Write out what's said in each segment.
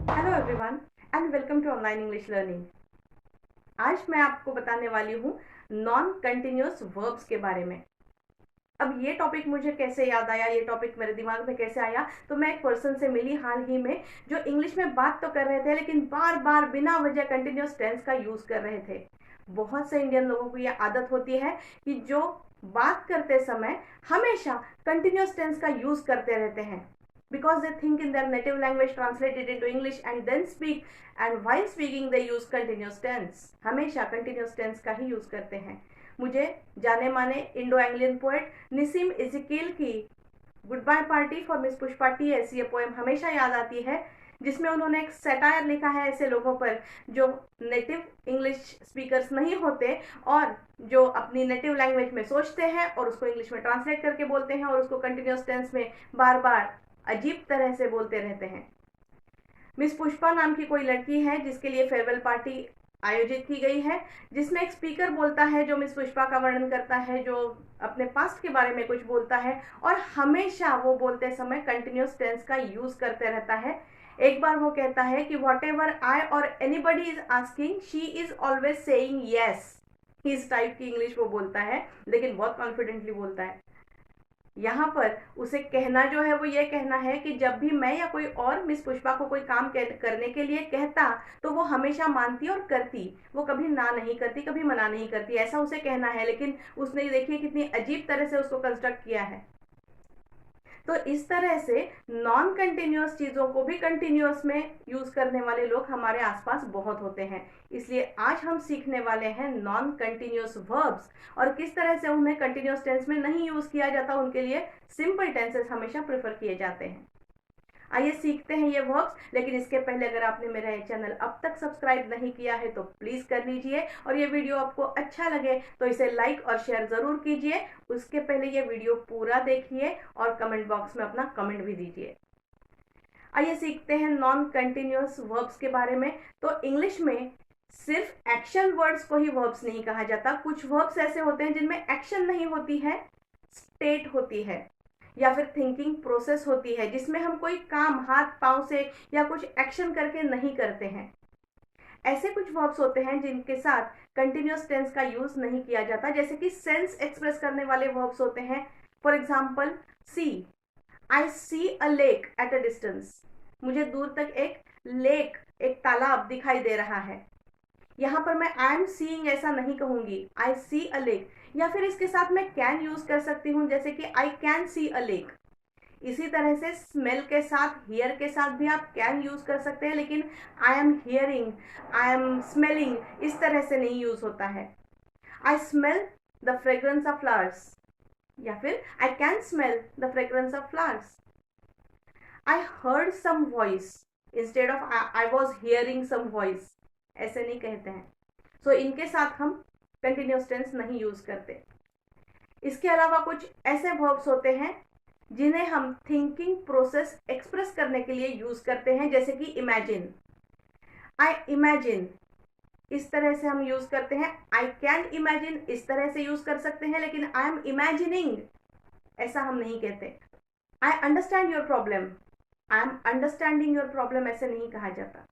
Hello everyone and welcome to online English learning. आज मैं आपको बताने वाली हूँ नॉन कंटिन्यूअस वर्ब्स के बारे में। अब ये टॉपिक मुझे कैसे याद आया, ये टॉपिक मेरे दिमाग में कैसे आया, तो मैं एक पर्सन से मिली हाल ही में जो इंग्लिश में बात तो कर रहे थे लेकिन बार बार बिना वजह कंटिन्यूअस टेंस का यूज कर रहे थे। बहुत से इंडियन लोगों को ये आदत होती है कि जो बात करते समय हमेशा कंटिन्यूअस टेंस का यूज करते रहते हैं because they think in their native language, translate it into English and then speak, and while speaking they use continuous tense। हमेशा continuous tense का ही यूज करते हैं। मुझे जाने माने Indo Anglian poet Nissim Ezekiel की good bye party for miss Pushpa T ऐसी poem हमेशा याद आती है, जिसमें उन्होंने एक सटायर लिखा है ऐसे लोगों पर जो नेटिव इंग्लिश स्पीकर्स नहीं होते और जो अपनी नेटिव लैंग्वेज में सोचते हैं और उसको इंग्लिश में ट्रांसलेट करके बोलते हैं और उसको कंटिन्यूस टेंस में बार बार अजीब तरह से बोलते रहते हैं। मिस पुष्पा नाम की कोई लड़की है जिसके लिए फेयरवेल पार्टी आयोजित की गई है, जिसमें एक स्पीकर बोलता है जो मिस पुष्पा का वर्णन करता है, जो अपने पास्ट के बारे में कुछ बोलता है और हमेशा वो बोलते समय कंटिन्यूस टेंस का यूज करते रहता है। एक बार वो कहता है कि वॉट एवर आई और anybody is asking she is always saying yes. इस टाइप की इंग्लिश वो बोलता है लेकिन बहुत कॉन्फिडेंटली बोलता है। यहाँ पर उसे कहना जो है वो ये कहना है कि जब भी मैं या कोई और मिस पुष्पा को कोई काम करने के लिए कहता तो वो हमेशा मानती और करती, वो कभी ना नहीं करती, कभी मना नहीं करती, ऐसा उसे कहना है। लेकिन उसने देखिए कितनी अजीब तरह से उसको कंस्ट्रक्ट किया है। तो इस तरह से नॉन कंटिन्यूअस चीजों को भी कंटिन्यूअस में यूज करने वाले लोग हमारे आसपास बहुत होते हैं। इसलिए आज हम सीखने वाले हैं नॉन कंटिन्यूअस वर्ब्स और किस तरह से उन्हें कंटिन्यूअस टेंस में नहीं यूज किया जाता, उनके लिए सिंपल टेंसेस हमेशा प्रेफर किए जाते हैं। आइए सीखते हैं ये वर्ब्स। लेकिन इसके पहले अगर आपने मेरा ये चैनल अब तक सब्सक्राइब नहीं किया है तो प्लीज कर लीजिए और ये वीडियो आपको अच्छा लगे तो इसे लाइक और शेयर जरूर कीजिए। उसके पहले ये वीडियो पूरा देखिए और कमेंट बॉक्स में अपना कमेंट भी दीजिए। आइए सीखते हैं नॉन कंटिन्यूअस वर्ब्स के बारे में। तो इंग्लिश में सिर्फ एक्शन वर्ड्स को ही वर्ब्स नहीं कहा जाता। कुछ वर्ब्स ऐसे होते हैं जिनमें एक्शन नहीं होती है, स्टेट होती है या फिर थिंकिंग प्रोसेस होती है, जिसमें हम कोई काम हाथ पांव से या कुछ एक्शन करके नहीं करते हैं। ऐसे कुछ वर्ब्स होते हैं जिनके साथ कंटिन्यूअस टेंस का यूज नहीं किया जाता, जैसे कि सेंस एक्सप्रेस करने वाले वर्ब्स होते हैं। For example see, I see a lake at a distance. मुझे दूर तक एक लेक, एक तालाब दिखाई दे रहा है। यहाँ पर मैं आई एम सीइंग ऐसा नहीं कहूंगी, आई सी अ लेक। या फिर इसके साथ मैं कैन यूज कर सकती हूँ, जैसे कि I can see a lake. इसी तरह से स्मेल के साथ, हियर के साथ भी आप कैन यूज कर सकते हैं, लेकिन I am hearing, I am smelling इस तरह से नहीं यूज होता है। I smell the fragrance of flowers या फिर I can smell the fragrance of flowers. I heard some voice instead of I was hearing some voice, ऐसे नहीं कहते हैं। सो इनके साथ हम कंटिन्यूस टेंस नहीं यूज करते। इसके अलावा कुछ ऐसे वर्ब्स होते हैं जिन्हें हम थिंकिंग प्रोसेस एक्सप्रेस करने के लिए यूज करते हैं, जैसे कि इमेजिन। आई इमेजिन इस तरह से हम यूज करते हैं। आई कैन इमेजिन इस तरह से यूज कर सकते हैं, लेकिन आई एम इमेजिनिंग ऐसा हम नहीं कहते। I understand your problem, I am understanding your problem ऐसे नहीं कहा जाता।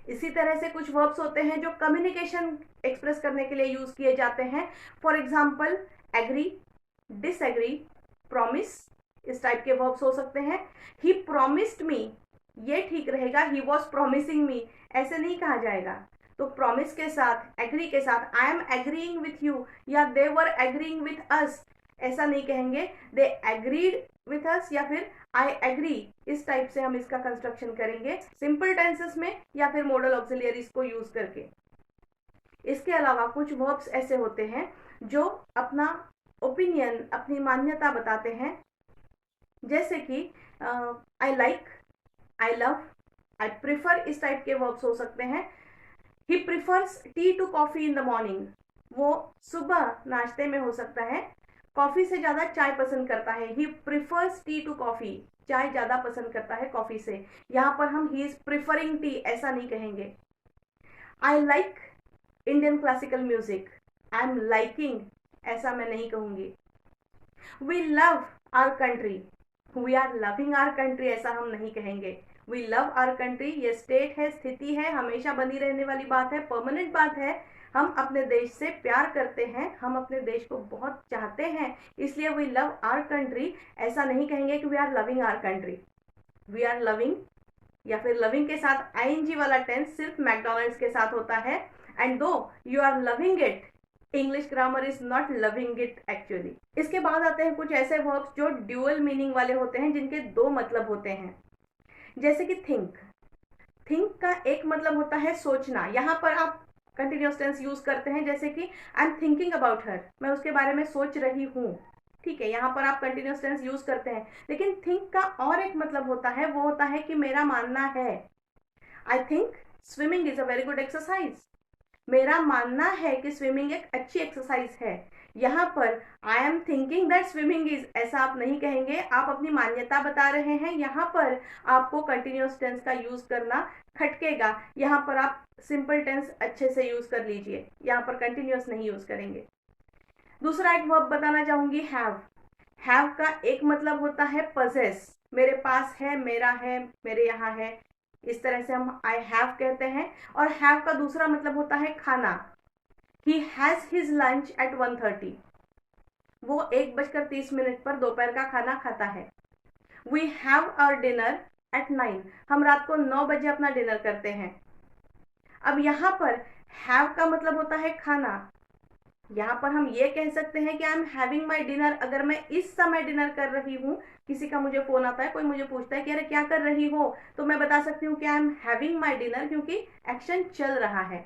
इसी तरह से कुछ वर्ब्स होते हैं जो कम्युनिकेशन एक्सप्रेस करने के लिए यूज किए जाते हैं। For example agree, disagree, promise इस टाइप के वर्ब्स हो सकते हैं। ही प्रॉमिस्ड मी, ये ठीक रहेगा, ही वॉज प्रॉमिसिंग मी ऐसे नहीं कहा जाएगा। तो प्रॉमिस के साथ, एग्री के साथ I am agreeing with you या दे वर एग्रीइंग विथ अस ऐसा नहीं कहेंगे, दे एग्रीड विथ अस या फिर आई एग्री। इस टाइप से हम इसका कंस्ट्रक्शन करेंगे सिंपल टेंसेस में या फिर मॉडल ऑक्सिलियरीज को यूज करके। इसके अलावा कुछ वर्ब्स ऐसे होते हैं जो अपना ओपिनियन, अपनी मान्यता बताते हैं, जैसे कि I like, I love, I prefer इस टाइप के वर्ब्स हो सकते हैं। He prefers tea to coffee in the morning, वो सुबह नाश्ते में हो सकता है कॉफी से ज्यादा चाय पसंद करता है। ही प्रिफर्स टी टू कॉफी, चाय ज्यादा पसंद करता है कॉफी से। यहाँ पर हम ही इज प्रिफरिंग टी ऐसा नहीं कहेंगे। I like Indian classical music, I am liking ऐसा मैं नहीं कहूंगी। We love our country, we are loving our country ऐसा हम नहीं कहेंगे। वी लव आवर कंट्री, ये स्टेट है, स्थिति है, हमेशा बनी रहने वाली बात है, परमानेंट बात है। हम अपने देश से प्यार करते हैं, हम अपने देश को बहुत चाहते हैं, इसलिए वी लव आवर कंट्री। ऐसा नहीं कहेंगे कि we are loving our country, we are loving, या फिर लविंग के साथ आईएनजी वाला टेंस सिर्फ मैकडोनल्ड्स के साथ होता है। And do you are loving it, English grammar is not loving it actually. इसके बाद आते हैं कुछ ऐसे वर्ब्स जो ड्यूअल मीनिंग वाले होते हैं, जिनके दो मतलब होते हैं। जैसे कि थिंक, थिंक का एक मतलब होता है सोचना, यहाँ पर आप कंटिन्यूअस टेंस यूज करते हैं, जैसे कि I am thinking about her, मैं उसके बारे में सोच रही हूँ, ठीक है, यहाँ पर आप कंटिन्यूअस टेंस यूज करते हैं। लेकिन थिंक का और एक मतलब होता है, वो होता है कि मेरा मानना है। I think swimming is a very good exercise, मेरा मानना है कि स्विमिंग एक अच्छी एक्सरसाइज है। यहाँ पर I am thinking that swimming is, ऐसा आप नहीं कहेंगे, आप अपनी मान्यता बता रहे हैं। यहाँ पर आपको कंटिन्यूअस टेंस का यूज करना खटकेगा, यहाँ पर आप सिंपल टेंस अच्छे से यूज कर लीजिए, यहाँ पर कंटिन्यूअस नहीं यूज करेंगे। दूसरा एक वर्ब बताना चाहूंगी, हैव। हैव का एक मतलब होता है पजेस, मेरे पास है, मेरा है, मेरे यहाँ है, इस तरह से हम आई हैव कहते हैं। और हैव का दूसरा मतलब होता है खाना, he has his lunch at 1:30, वो 1:30 पर दोपहर का खाना खाता है। We have our dinner at 9, हम रात को 9 बजे अपना डिनर करते हैं। अब यहाँ पर हैव का मतलब होता है खाना, यहाँ पर हम ये कह सकते हैं कि I am having my dinner, अगर मैं इस समय डिनर कर रही हूँ, किसी का मुझे फोन आता है, कोई मुझे पूछता है कि अरे क्या कर रही हो, तो मैं बता सकती हूँ कि I am having my dinner, क्योंकि एक्शन चल रहा है।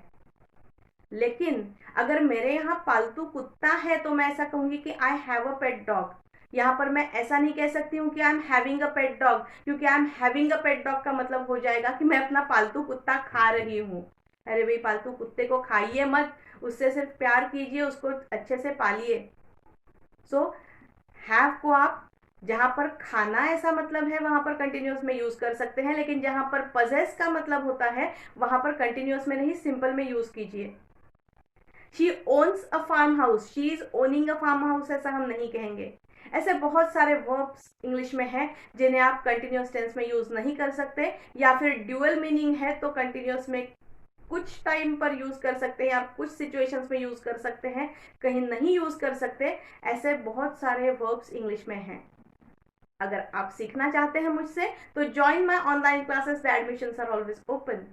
लेकिन अगर मेरे यहाँ पालतू कुत्ता है तो मैं ऐसा कहूंगी कि I have a pet dog. यहाँ पर मैं ऐसा नहीं कह सकती हूँ कि I am having a pet dog, क्योंकि I am having a pet dog का मतलब हो जाएगा कि मैं अपना पालतू कुत्ता खा रही हूँ। अरे भाई, पालतू कुत्ते को खाइए मत, उससे सिर्फ प्यार कीजिए, उसको अच्छे से पालिए। सो हैव को आप जहां पर खाना ऐसा मतलब है वहां पर कंटिन्यूअस में यूज कर सकते हैं, लेकिन जहां पर पजेस का मतलब होता है वहां पर कंटिन्यूअस में नहीं, सिंपल में यूज कीजिए। She owns a farm house, she is owning a farm house, ऐसा हम नहीं कहेंगे। ऐसे बहुत सारे वर्ब्स इंग्लिश में हैं जिन्हें आप कंटिन्यूअस टेंस में यूज नहीं कर सकते, या फिर ड्यूअल मीनिंग है तो कंटिन्यूअस में कुछ टाइम पर यूज कर सकते हैं, आप कुछ सिचुएशंस में यूज कर सकते हैं, कहीं नहीं यूज कर सकते। ऐसे बहुत सारे वर्ब्स इंग्लिश में हैं। अगर आप सीखना चाहते हैं मुझसे तो join my online classes, the admissions are always open.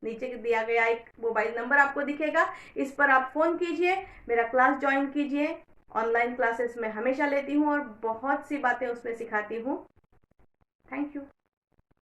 नीचे दिया गया एक मोबाइल नंबर आपको दिखेगा, इस पर आप फोन कीजिए, मेरा क्लास ज्वाइन कीजिए। ऑनलाइन क्लासेस मैं हमेशा लेती हूँ और बहुत सी बातें उसमें सिखाती हूँ। Thank you.